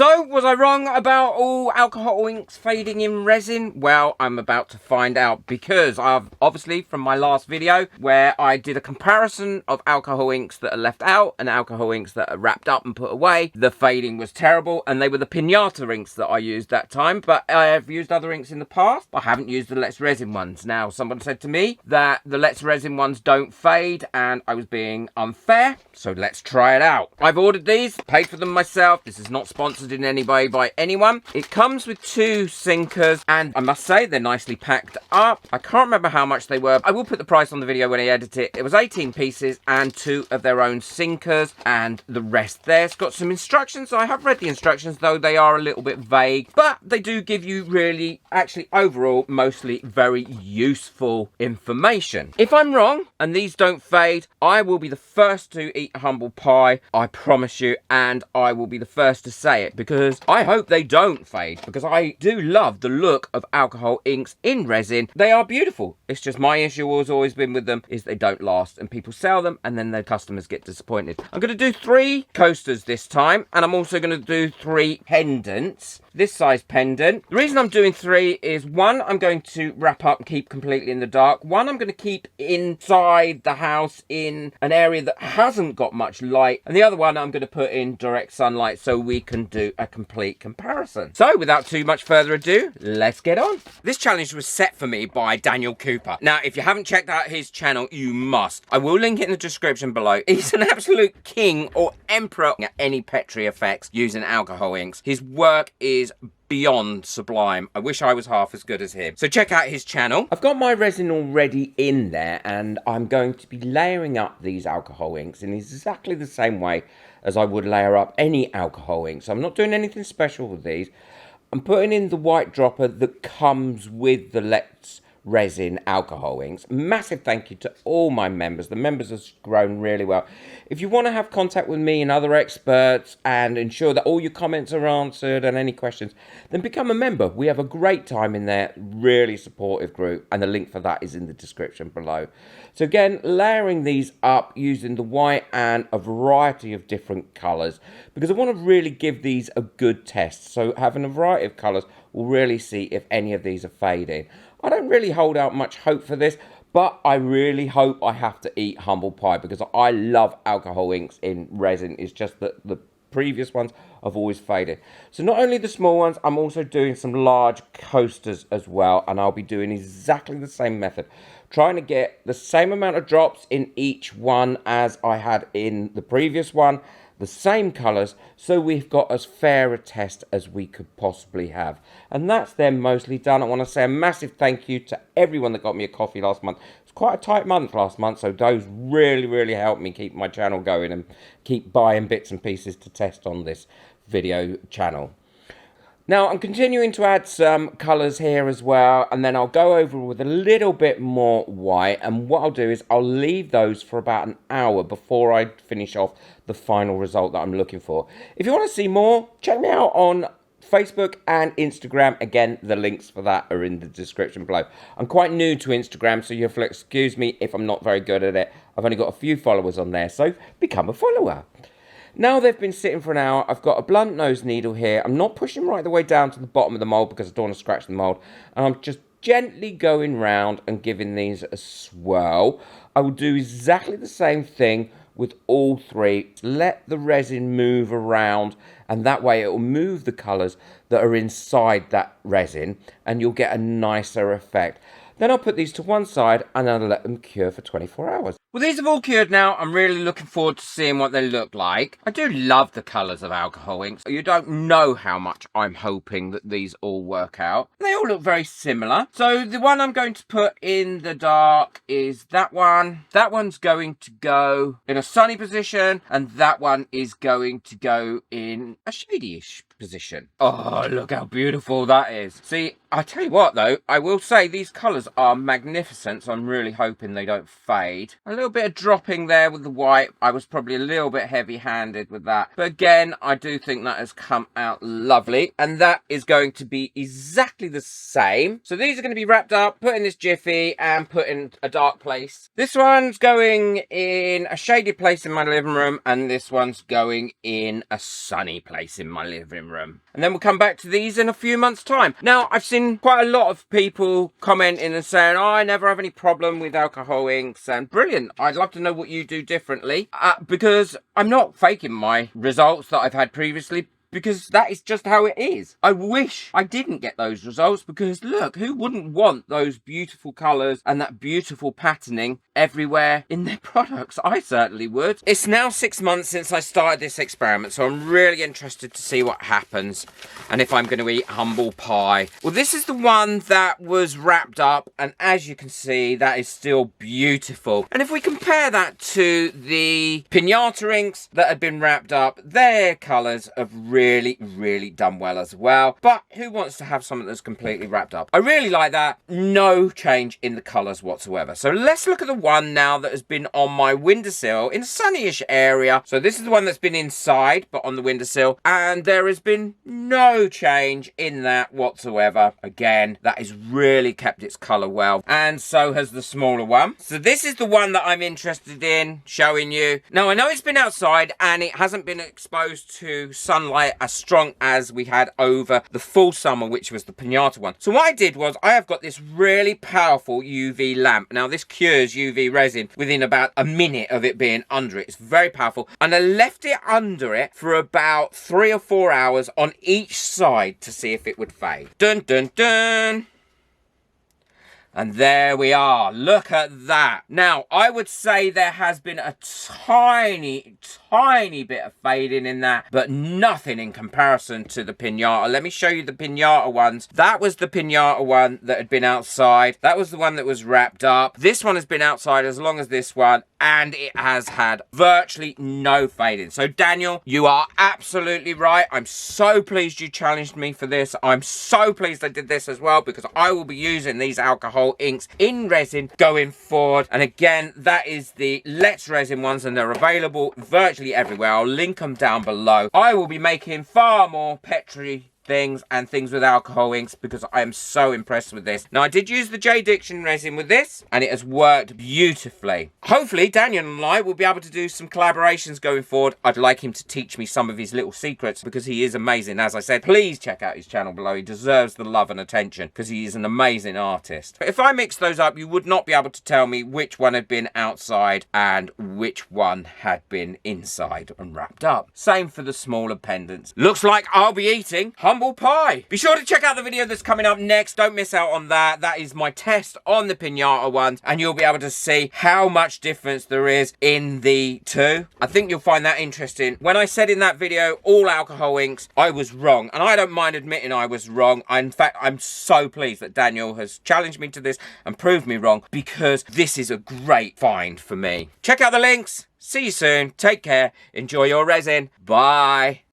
So, was I wrong about all alcohol inks fading in resin? Well, I'm about to find out, because I've obviously from my last video where I did a comparison of alcohol inks that are left out and alcohol inks that are wrapped up and put away, the fading was terrible, and they were the Pinata inks that I used that time. But I have used other inks in the past. I haven't used the Let's Resin ones. Now, someone said to me that the Let's Resin ones don't fade, and I was being unfair, so let's try it out. I've ordered these, paid for them myself. This is not sponsored in any way by anyone. It comes with 2 sinkers, and I must say they're nicely packed up. I can't remember how much they were. I will put the price on the video when I edit it. It was 18 pieces and 2 of their own sinkers, and the rest there. It's got some instructions. I have read the instructions, though they are a little bit vague, but they do give you really, actually overall, mostly very useful information. If I'm wrong and these don't fade, I will be the first to eat humble pie, I promise you, and I will be the first to say it, because I hope they don't fade, because I do love the look of alcohol inks in resin. They are beautiful. It's just my issue has always been with them is they don't last, and people sell them and then their customers get disappointed. I'm going to do 3 coasters this time, and I'm also going to do 3 pendants. This size pendant. The reason I'm doing 3 is 1, I'm going to wrap up and keep completely in the dark. 1, I'm going to keep inside the house in an area that hasn't got much light. And the other one I'm going to put in direct sunlight so we can do a complete comparison. So without too much further ado, let's get on. This challenge was set for me by Daniel Cooper. Now, if you haven't checked out his channel, you must. I will link it in the description below. He's an absolute king or emperor at any Petri effects using alcohol inks. His work is beyond sublime. I wish I was half as good as him. So check out his channel. I've got my resin already in there, and I'm going to be layering up these alcohol inks in exactly the same way as I would layer up any alcohol ink. So I'm not doing anything special with these. I'm putting in the white dropper that comes with the Let's Resin alcohol inks. Massive thank you to all my members. The members have grown really well. If you want to have contact with me and other experts and ensure that all your comments are answered and any questions, then become a member. We have a great time in there, really supportive group, and the link for that is in the description below. So again, layering these up using the white and a variety of different colours, because I want to really give these a good test. So having a variety of colours will really see if any of these are fading. I don't really hold out much hope for this, but I really hope I have to eat humble pie, because I love alcohol inks in resin. It's just that the previous ones have always faded. So not only the small ones, I'm also doing some large coasters as well, and I'll be doing exactly the same method, trying to get the same amount of drops in each one as I had in the previous one, the same colours, so we've got as fair a test as we could possibly have. And that's them mostly done. I want to say a massive thank you to everyone that got me a coffee last month. It's quite a tight month last month, so those really helped me keep my channel going and keep buying bits and pieces to test on this video channel. Now, I'm continuing to add some colours here as well, and then I'll go over with a little bit more white, and what I'll do is I'll leave those for about an hour before I finish off the final result that I'm looking for. If you want to see more, check me out on Facebook and Instagram. Again, the links for that are in the description below. I'm quite new to Instagram, so you'll have to excuse me if I'm not very good at it. I've only got a few followers on there, so become a follower. Now they've been sitting for an hour, I've got a blunt nose needle here. I'm not pushing right the way down to the bottom of the mould because I don't want to scratch the mould. And I'm just gently going round and giving these a swirl. I will do exactly the same thing with all 3. Let the resin move around, and that way it will move the colours that are inside that resin, and you'll get a nicer effect. Then I'll put these to one side and I'll let them cure for 24 hours. Well, these have all cured now. I'm really looking forward to seeing what they look like. I do love the colours of alcohol inks. You don't know how much I'm hoping that these all work out. They all look very similar. So the one I'm going to put in the dark is that one. That one's going to go in a sunny position, and that one is going to go in a shady-ish position. Oh, look how beautiful that is. See, I tell you what though, I will say these colours are magnificent, so I'm really hoping they don't fade. A little bit of dropping there with the white. I was probably a little bit heavy-handed with that. But again, I do think that has come out lovely. And that is going to be exactly the same. So these are going to be wrapped up, put in this jiffy, and put in a dark place. This one's going in a shaded place in my living room, and this one's going in a sunny place in my living room. room. And then we'll come back to these in a few months' time. Now, I've seen quite a lot of people commenting and saying, oh, I never have any problem with alcohol inks. And brilliant. I'd love to know what you do differently. Because I'm not faking my results that I've had previously, because that is just how it is. I wish I didn't get those results, because look, who wouldn't want those beautiful colours and that beautiful patterning everywhere in their products? I certainly would. It's now 6 months since I started this experiment, so I'm really interested to see what happens and if I'm going to eat humble pie. Well, this is the one that was wrapped up, and as you can see, that is still beautiful. And if we compare that to the pinata inks that had been wrapped up, their colours have really done well as well. But who wants to have something that's completely wrapped up? I really like that. No change in the colours whatsoever. So let's look at the one now that has been on my windowsill in a sunnyish area. So this is the one that's been inside but on the windowsill, and there has been no change in that whatsoever. Again, that has really kept its colour well, and so has the smaller one. So this is the one that I'm interested in showing you. Now, I know it's been outside and it hasn't been exposed to sunlight as strong as we had over the full summer, which was the pinata one. So what I did was, I have got this really powerful UV lamp. Now, this cures UV resin within about a minute of it being under it. It's very powerful, and I left it under it for about 3 or 4 hours on each side to see if it would fade. Dun dun dun. And there we are. Look at that. Now, I would say there has been a tiny bit of fading in that, but nothing in comparison to the pinata. Let me show you the pinata ones. That was the pinata one that had been outside. That was the one that was wrapped up. This one has been outside as long as this one, and it has had virtually no fading. So, Daniel, you are absolutely right. I'm so pleased you challenged me for this. I'm so pleased I did this as well, because I will be using these alcohol inks in resin going forward. And again, that is the Let's Resin ones, and they're available virtually everywhere. I'll link them down below. I will be making far more Petri things and things with alcohol inks, because I am so impressed with this. Now, I did use the J Diction resin with this, and it has worked beautifully. Hopefully, Daniel and I will be able to do some collaborations going forward. I'd like him to teach me some of his little secrets, because he is amazing. As I said, please check out his channel below. He deserves the love and attention, because he is an amazing artist. If I mix those up, you would not be able to tell me which one had been outside and which one had been inside and wrapped up. Same for the smaller pendants. Looks like I'll be eating humble pie. Be sure to check out the video that's coming up next. Don't miss out on that. That is my test on the pinata ones, and you'll be able to see how much difference there is in the two. I think you'll find that interesting. When I said in that video all alcohol inks, I was wrong, and I don't mind admitting I was wrong. In fact, I'm so pleased that Daniel has challenged me to this and proved me wrong, because this is a great find for me. Check out the links. See you soon. Take care. Enjoy your resin. Bye.